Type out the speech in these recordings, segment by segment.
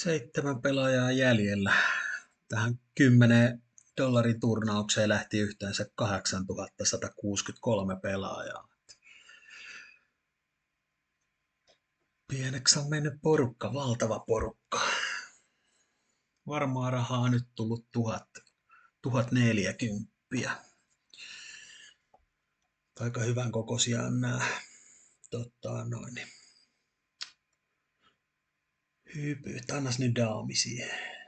7 pelaajaa jäljellä. Tähän 10 dollarin turnaukseen lähti yhteensä 8163 pelaajaa. Pieneksi on mennyt porukka, valtava porukka. Varmaa rahaa on nyt tullut 1040. Aika hyvän kokoisia on nämä. Hypyt, annas nyt daami siihen.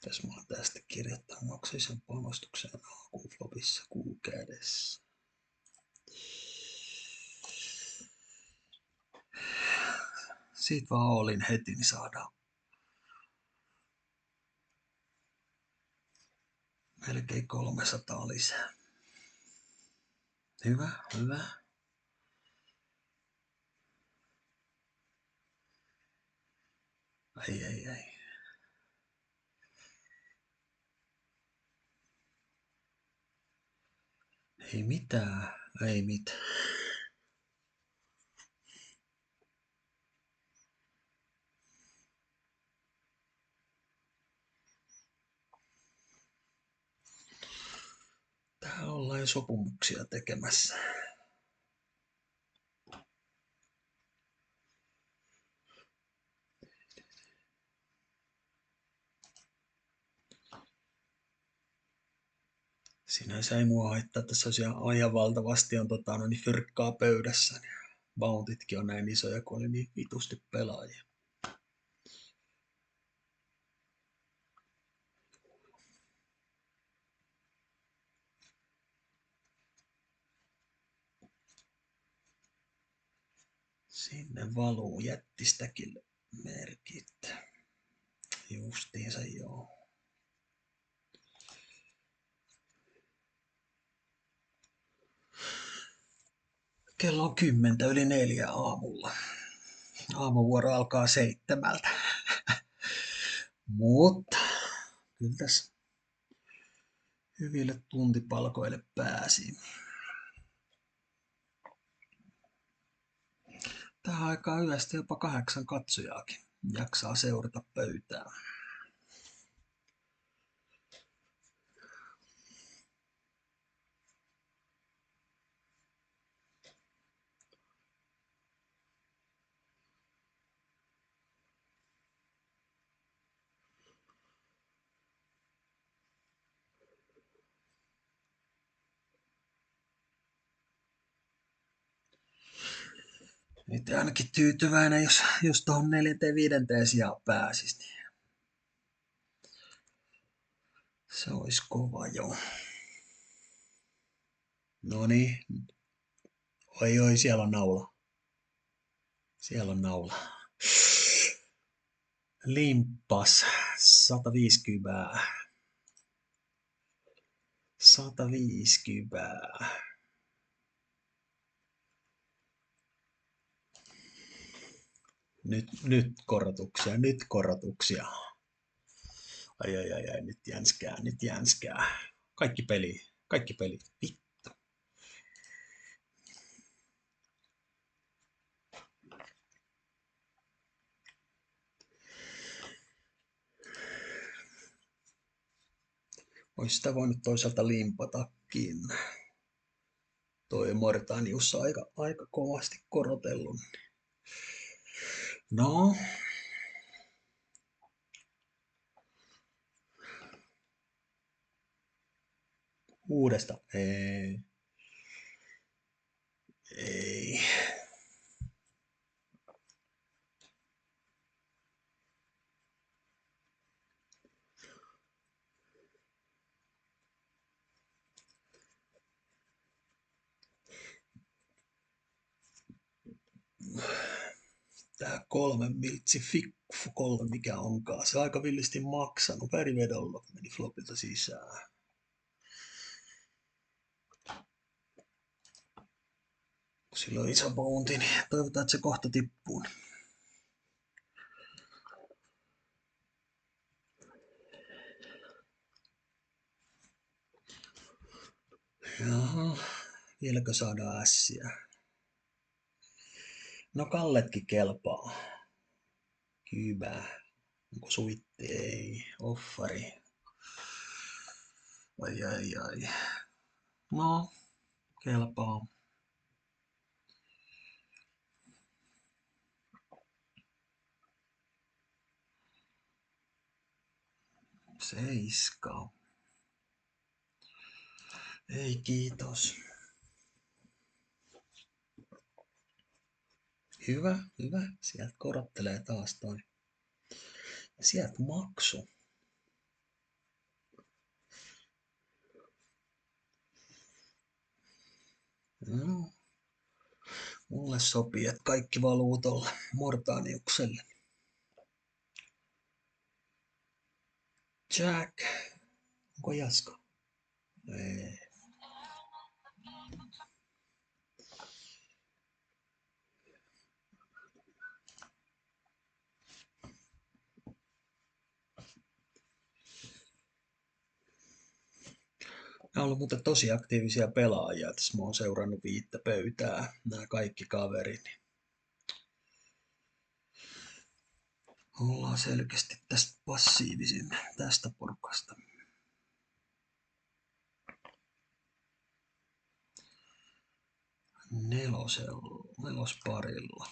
Tässä mä oon tästä kirjoittanut maksaisen panostuksen Q-flopissa Q-kädessä. Siitä vaan olin heti, niin saadaan melkein 300 lisää. Hyvä, hyvä. Ei. Ei mitään. Tää ollaan sopimuksia tekemässä. Sinänsä ei mua haittaa, että tässä ihan valtavasti on fyrkkaa pöydässä. Niin bountitkin on näin isoja, kun oli niin vitusti pelaajia. Sinne valuu jättistäkin merkit. Justiinsa joo. Kello on 4:10 aamulla. Aamuvuoro alkaa 7. Mutta kyllä tässä hyville tuntipalkoille pääsi. Tähän aikaan yöstä jopa 8 katsojaakin jaksaa seurata pöytää. Nyt ainakin tyytyväinen, jos tuohon 4. 5. sijaan pääsisi. Niin se olisi kova jo. Noniin. Oi, siellä on naula. Limppas. 150. 150. Nyt korotuksia. Ai, nyt jänskää. Kaikki peli. Vittu. Ois sitä voinut toisaalta limpatakin. Toi Mortanius on aika kovasti korotellut. No. Uudesta. Ei. Tää 3 miltsi fikku 3, mikä onkaan. Se on aika villisti maksanut. Värivedolla meni flopilta sisään. Sillä on iso bounty, niin toivotaan, että se kohta tippuu. Jaha, vieläkö saadaan ässiä? No Kalletkin kelpaa. Hyvä. Onko suitti? Ei. Offari. Ai ai ai. No, kelpaa. Seiska. Ei kiitos. Hyvä, hyvä. Sieltä korottelee taas toi. Sieltä maksu. No, mulle sopii, että kaikki valuu tolle Mortaniukselle. Jack. Onko Jaska? Ei. Nämä on ollut muuten tosi aktiivisia pelaajia. Tässä mä oon seurannut 5 pöytää. Nämä kaikki kaverini. Ollaan selkeästi tästä passiivisin tästä porukasta. Nelosparilla.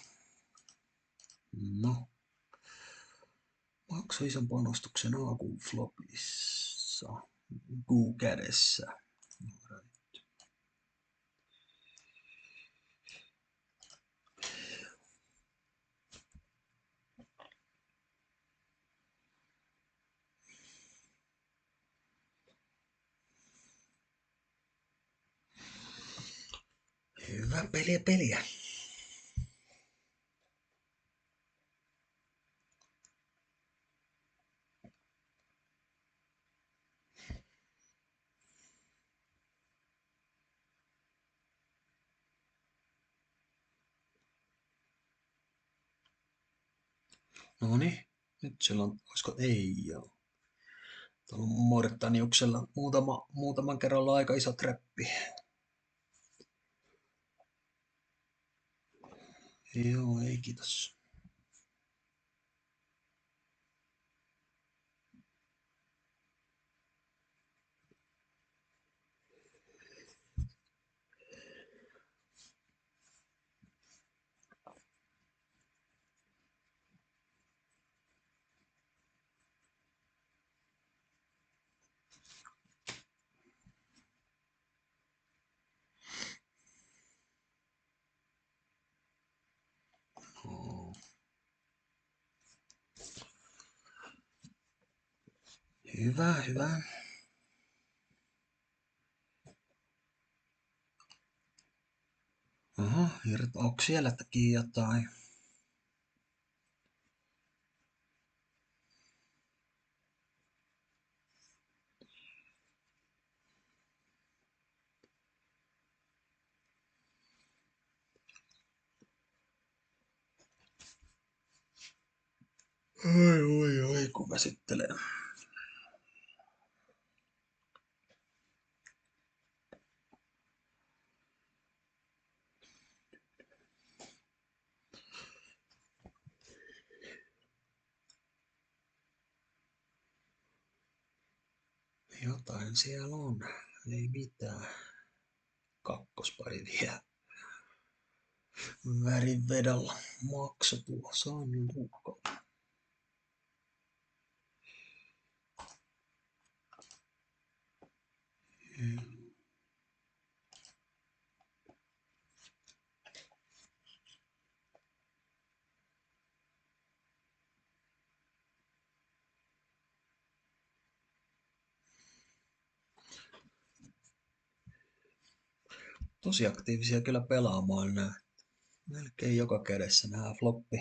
No. Maksoi ison panostuksen A-kuun flopissa. Kuu kädessä. Hyvä peliä. Noniin. Nyt sillä on, olisiko, ei joo. Tuolla Mortaniuksella muutaman kerralla aika iso trappi. Joo, ei kiitos. Hyvä. Aha, onko sieltäkin jotain? Oi, kun väsyttelee. Jotain siellä on. Ei mitään. Kakkospari vielä. Värinvedolla. Makso tuo San Luca. Tosi aktiivisia kyllä pelaamaan nää. Melkein joka kädessä nää floppi.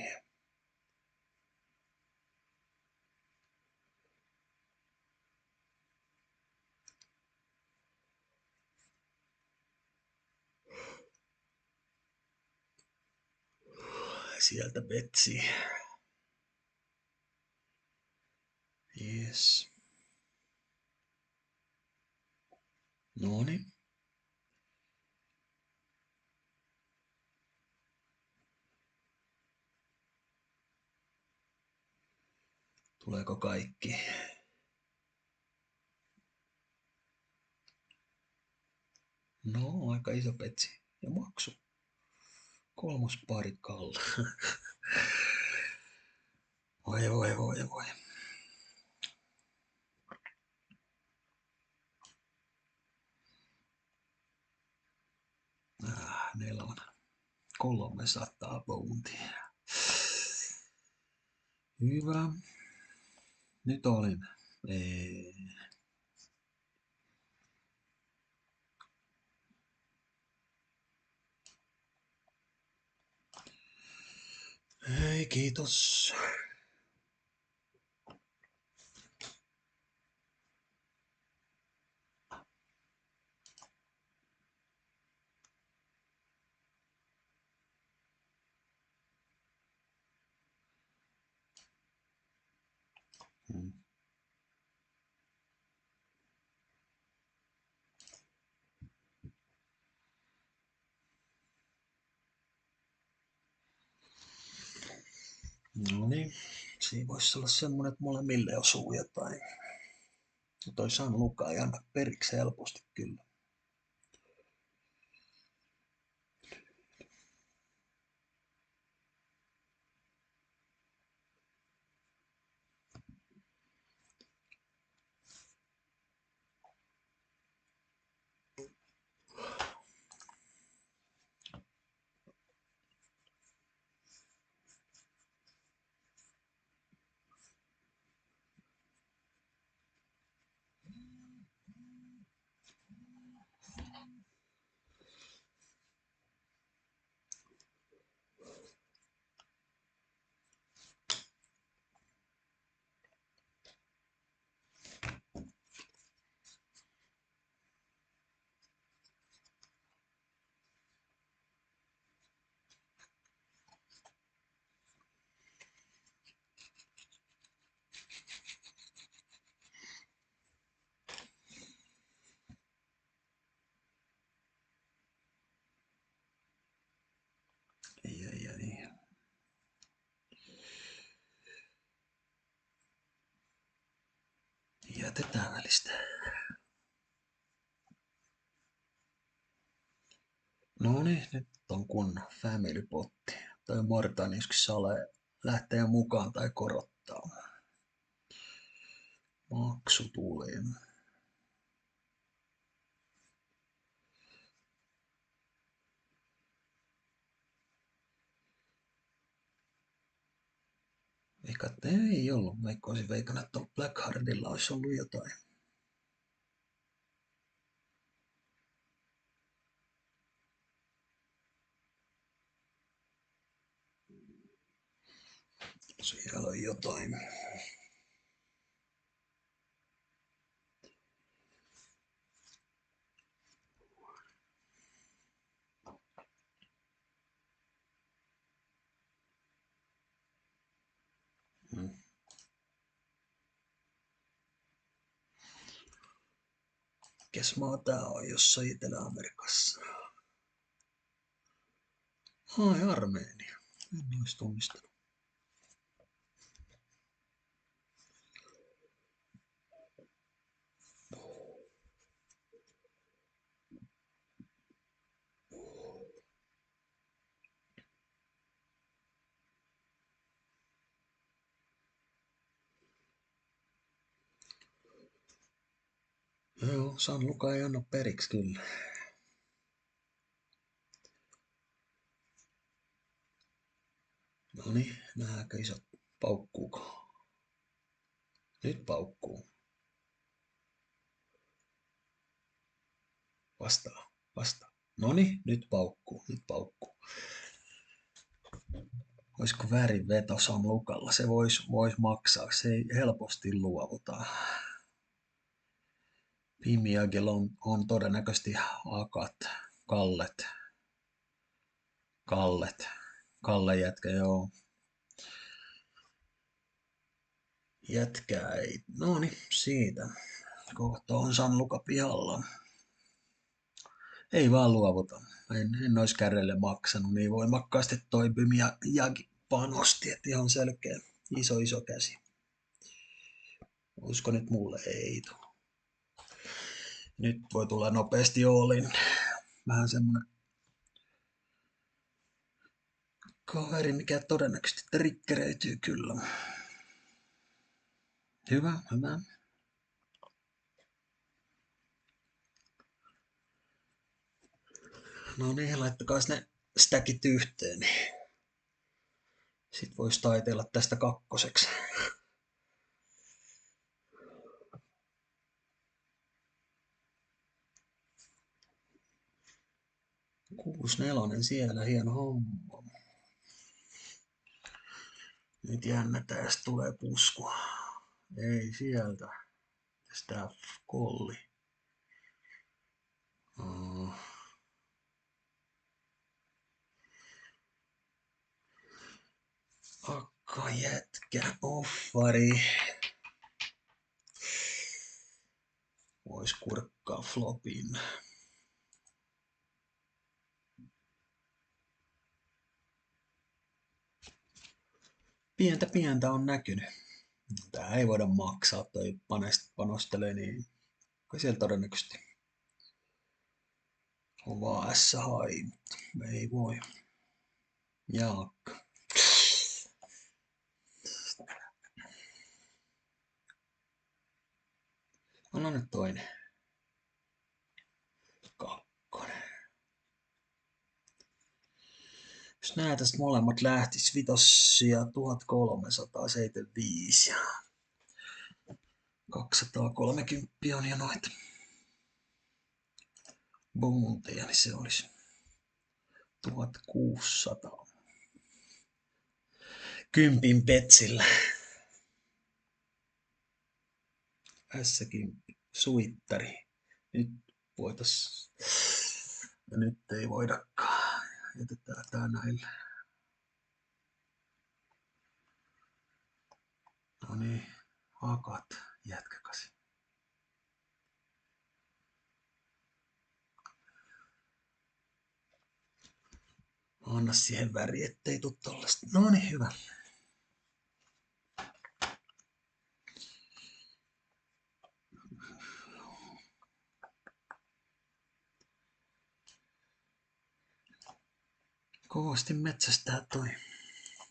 Sieltä Betsi. Yes. Noniin. Tuleeko kaikki? No, aika iso petsi. Ja maksu. 3. pari kalla. Voi. 4. 300 poundia. Hyvä. Nyt olin. Ei, kiitos. No niin, siinä voisi olla semmonen, että molemmille osuu jotain. Toi San Luca ei anna periksi helposti kyllä. Ei. Jätetään välistä. No niin, nyt on kunnon family-potti. Toi Mortan joskus sale lähtee mukaan tai korottaa. Maksu tuli. Eikä ei ollut, vaikka olisin veikannut, että Blackheartilla olisi ollut jotain. Siellä on jotain. Kes maa tää on jossain Etelä-Amerikassa? Ai, Armeenia. En olisi tunnistanut. Joo, San Luca ei anna periksi kyllä. No niin, nähdäänkö isot paukkuuko? Nyt paukkuu. Vastaa. Noni, nyt paukkuu. Olisiko väärin veto San Lucalla? Se vois maksaa, se ei helposti luovuta. Pimiagilla on todennäköisesti akat, Kalle jätkä, joo. Jätkää ei, noni siitä. Kohta on San Luca pihalla. Ei vaan luovuta. En ois kärrelle maksanut niin voimakkaasti toi Pymiagi panosti, että ihan selkeä iso käsi. Olisiko nyt mulle? Ei tuu. Nyt voi tulla nopeasti Oolin. Vähän semmonen kaveri, mikä todennäköisesti triggeröityy kyllä. Hyvä, hyvä. No niin, laittakaa ne stackit yhteen, niin sit vois taiteella tästä kakkoseksi. 6-4 siellä, hieno homma. Nyt jännätään, jos tulee pusku. Ei sieltä. Sitä kolli. Akka jätkä, offari. Vois kurkkaa flopin. Pientä on näkynyt. Tää ei voida maksaa, toi panostelee niin. Kai siellä todennäköisesti on vaan S-hai, mutta ei voi. Jaakka. Anna nyt toinen. Kakkonen. Jos nää tästä molemmat lähtis vitossia 1375 ja 230 on jo noita bounteja, niin se olisi 1600. Kympin petsillä. S-10 suittari. Nyt voitais. Ja nyt ei voidakaan. Jätetään tää näille. No niin, hakat jätkäkasi. Anna siihen väri, ettei tuu tollasta. No niin, hyvä. Kovasti metsästää toi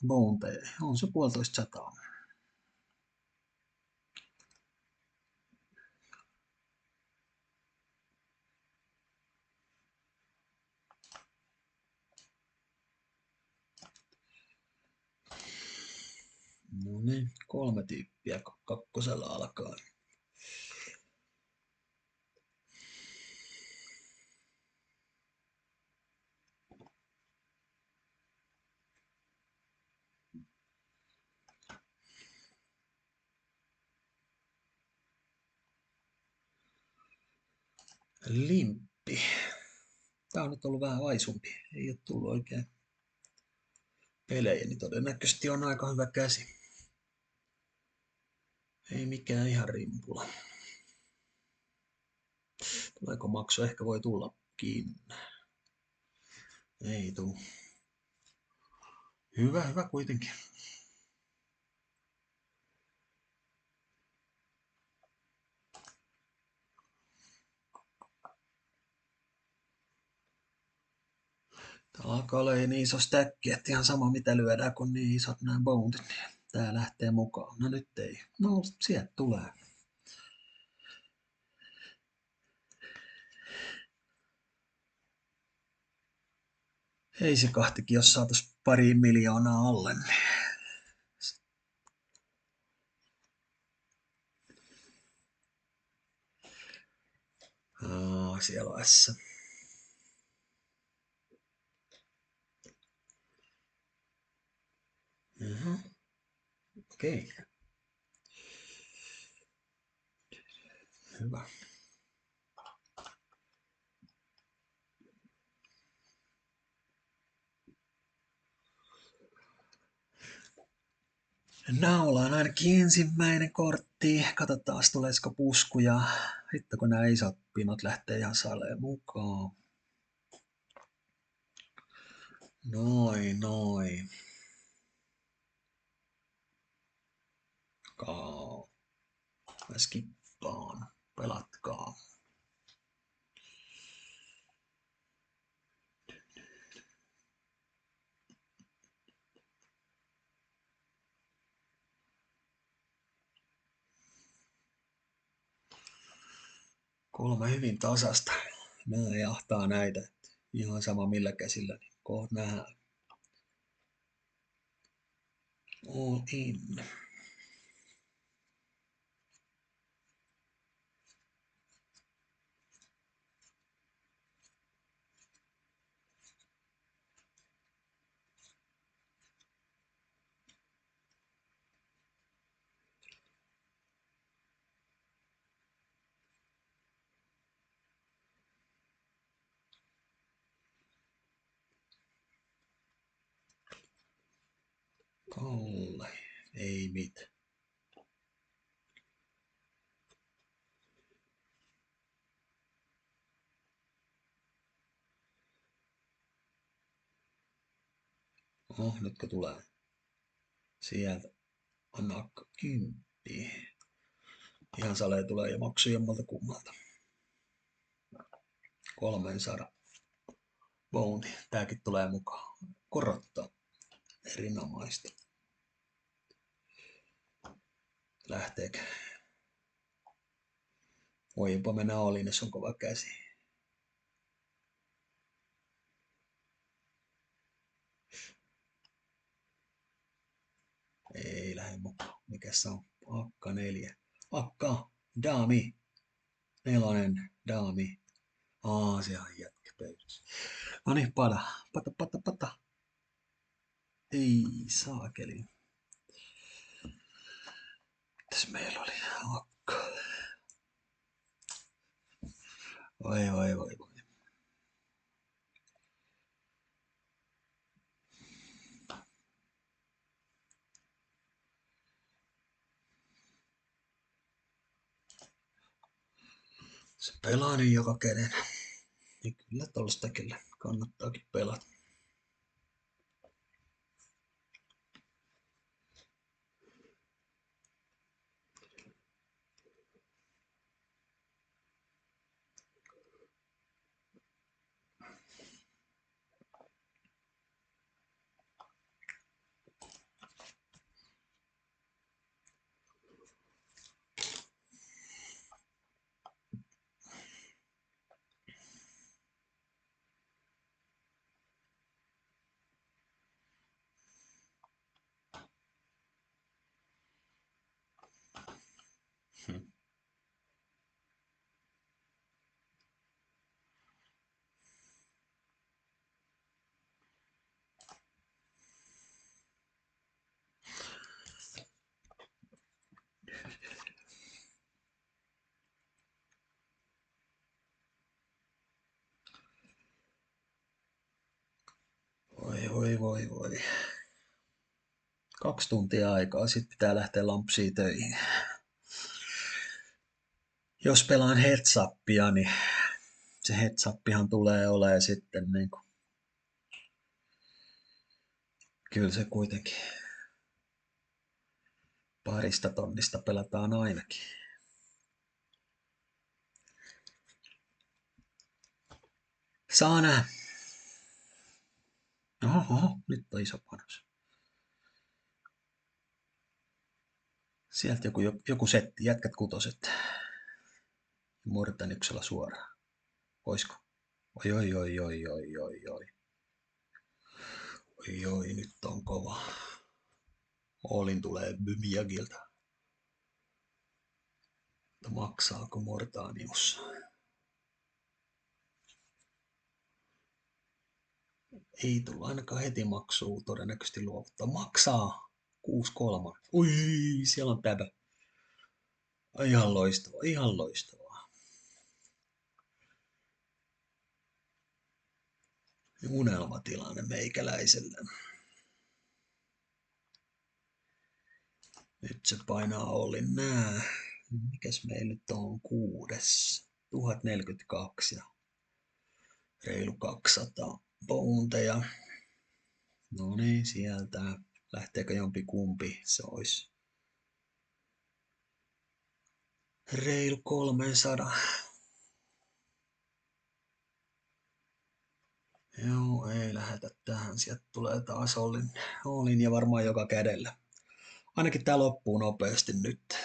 bounty. On se 150. No niin, 3 tyyppiä kakkosella alkaa. Limppi. Tää on nyt ollut vähän vaisumpi. Ei ole tullut oikein pelejä, niin todennäköisesti on aika hyvä käsi. Ei mikään ihan rimpula. Tuleeko maksu? Ehkä voi tullakin. Ei tuu. Hyvä kuitenkin. Täällä alkaa olla niin iso stäkki, että ihan sama mitä lyödään, kun niin isot nämä boundit, niin tää lähtee mukaan. No nyt ei. No sieltä tulee. Ei se kahtikin, jos saatais 2 miljoonaa alle. Niin. Siellä on S. Okei. Hyvä. Naulaan ainakin ensimmäinen kortti. Katsotaan, tuleeko puskuja. Sitten kun nämä isot pinot lähtee ihan saleen mukaan. Noin. Mä skippaan. Pelatkaa. Kolme hyvin tasasta. Nää jahtaa näitä. Ihan sama millä käsillä, niin kohta nähdään. All in. Kalle. Ei mit. Nytkö tulee? Sieltä. Anna 10. Ihan salee tulee ja maksu jommalta kummalta. 300. Bounty. Tääkin tulee mukaan. Korottaa. Erinomaista. Lähteekö? Voi jopa mennä oliin, jos on kova käsi. Ei lähde mukaan. Mikäs se on? Akka 4. Akka. Daami. 4. Daami. Se on jätkä pöydässä. No niin, pata. Ei saakeli. Mitäs meillä oli? Akka. Voi. Se pelaa niin joka käden. Niin kyllä tollastakin kannattaakin pelata. Voi. 2 tuntia aikaa, sitten pitää lähteä lampsiin töihin. Jos pelaan headsappia, niin se headsappihan tulee olemaan sitten niin kuin, kyllä se kuitenkin 2 tonnista pelataan ainakin. Saa nähdä. Oho, nyt on iso panos. Sieltä joku setti, jätkät 6. Mortaniksella suoraan. Oisko? Oi, nyt on kova. Olin tulee Bymiagilta. Maksaako Mortanius? Ei tullut ainakaan heti maksua, todennäköisesti luovuttaa. Maksaa 6,3. Ui, siellä on täbä. Ihan loistavaa. Unelmatilanne meikäläiselle. Nyt se painaa Ollin nää. Mikäs meillä nyt on 6? 1042 ja reilu 200 pounteja. No niin, sieltä. Lähteekö jompi kumpi? Se olisi Reilu 300. Joo, ei lähetä tähän. Sieltä tulee taas Olin ja varmaan joka kädellä. Ainakin tää loppuu nopeasti nyt.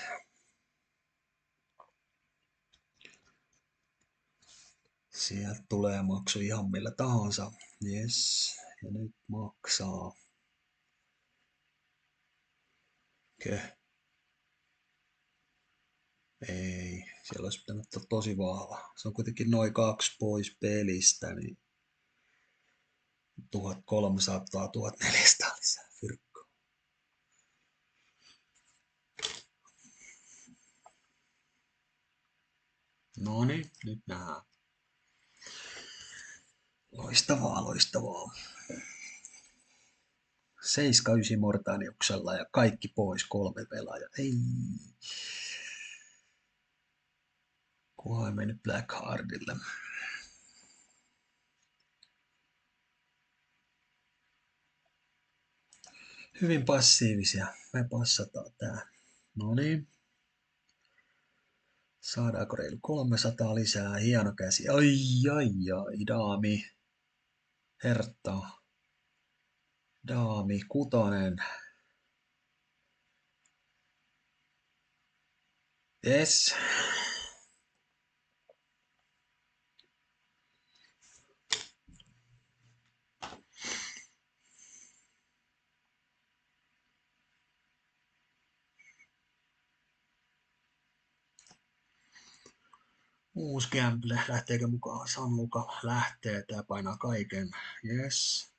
Sieltä tulee maksu ihan millä tahansa. Yes. Ja nyt maksaa. Ei, siellä olisi pitänyt olla tosi vahva. Se on kuitenkin noin 2 pois pelistä, niin 1300, 1400 lisää fyrkkoa. No niin, nyt nähdään. Loistavaa, loistavaa. 7-9 Mortaniuksella ja kaikki pois 3 pelaajaa. Ei. Kunhan ei mennyt Blackheartille. Hyvin passiivisia. Me passataan tää. No niin. Saadaanko reilu 300 lisää? Hieno käsi. Ai, daami. Hertta. Daami, 6. Yes. Uusi gamble. Lähteekö mukaan? Sanluka lähtee. Tää painaa kaiken. Yes.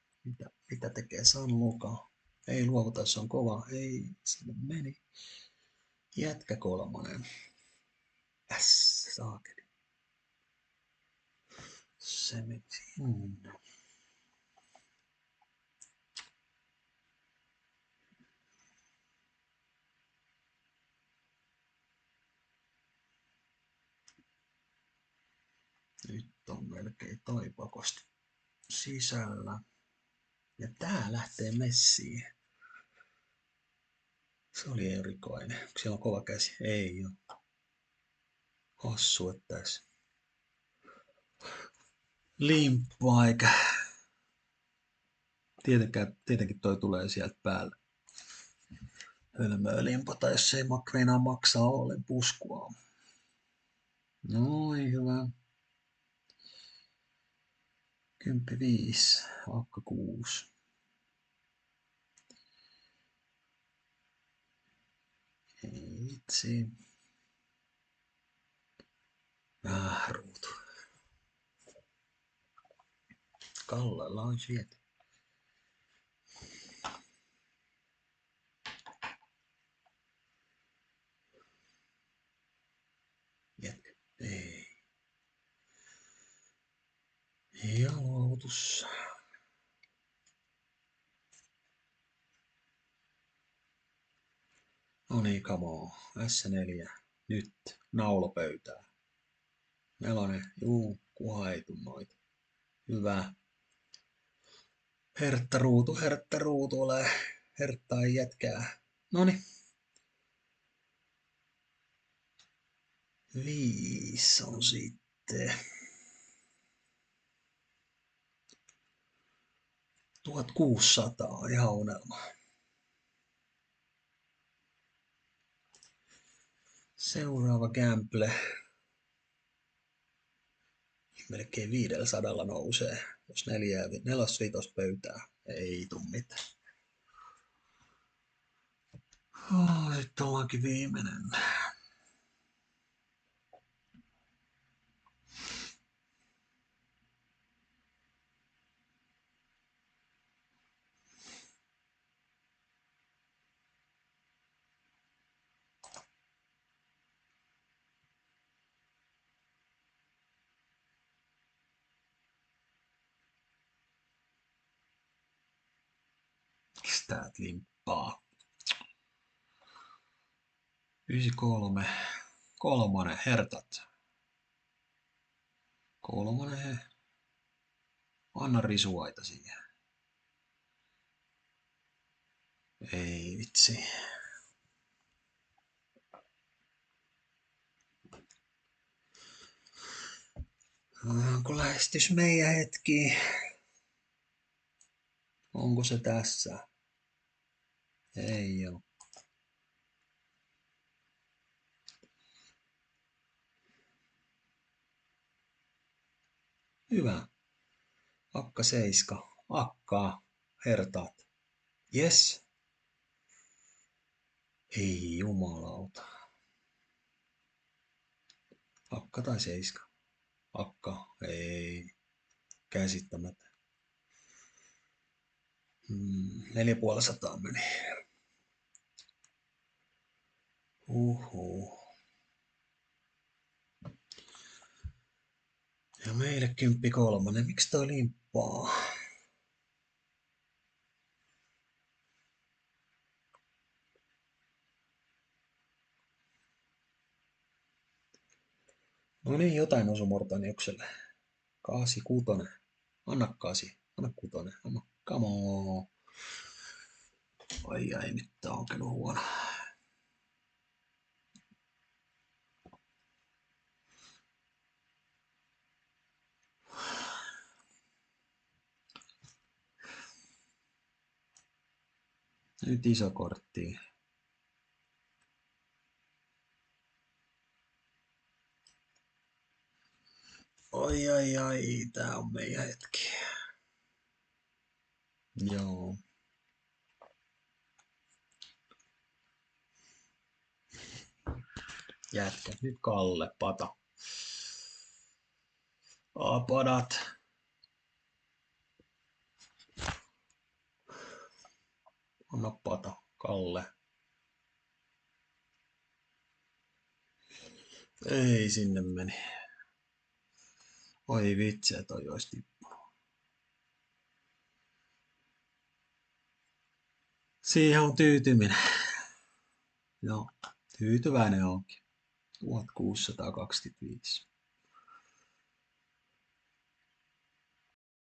Mitä tekee Sanluka? Ei luovuta, se on kova. Ei, sinne meni. Jätkä 3. Saakeli. Se meni sinne. Nyt on melkein toipakosti sisällä. Ja tää lähtee messiin. Se oli erikoinen. Siellä on kova käsi. Ei oo. Hassu, että tässä limppaa eikä. Tietenkin toi tulee sieltä päälle. Hölmöä limpata, jos ei meinaa maksaa ollen puskua. Noin, hyvä. 10-5, akka 6. Ei vitsi. Ruutu. Kallella on sieltä. Jätkä. Ei. Ja luovutus. No niin, come on. S4. Nyt. Naulapöytää. 4. Juu, kuha ei tuu noita. Hyvä. Hertta ruutu, ole. Hertta ei jätkää. Noniin. 5 on sitten. 1600 on ihan unelma. Seuraava gamble. Melkein 500 nousee, jos 4-5 pöytää. Ei tuu mitään. Sitten ollaankin viimeinen. Täältä limppaa. 93. 3. Hertat. 3. Anna risuaita siihen. Ei vitsi. Onko lähestys meidän hetki? Onko se tässä? Ei oo. Hyvä. Akka 7. Akkaa. Hertaat. Yes. Ei jumalauta. Akka tai 7. Akka. Ei. Käsittämättä. 450 meni. Uhu. Ja meille 10-3. Miksi toi limppaa? No niin, jotain osui Mortaniukselle. 8-6. Anna 8. Anna 6. Anna. Come on. Ai, nyt tää on kyllä huono. Nyt iso kortti. Ai, tää on meidän hetki. Joo. Jätkä, nyt Kalle, pata. Padat. Anna pata, Kalle. Ei sinne meni. Oi vitsi, toi olisi tippunut. Siihen on tyytyminen. Joo, tyytyväinen onkin. 1625.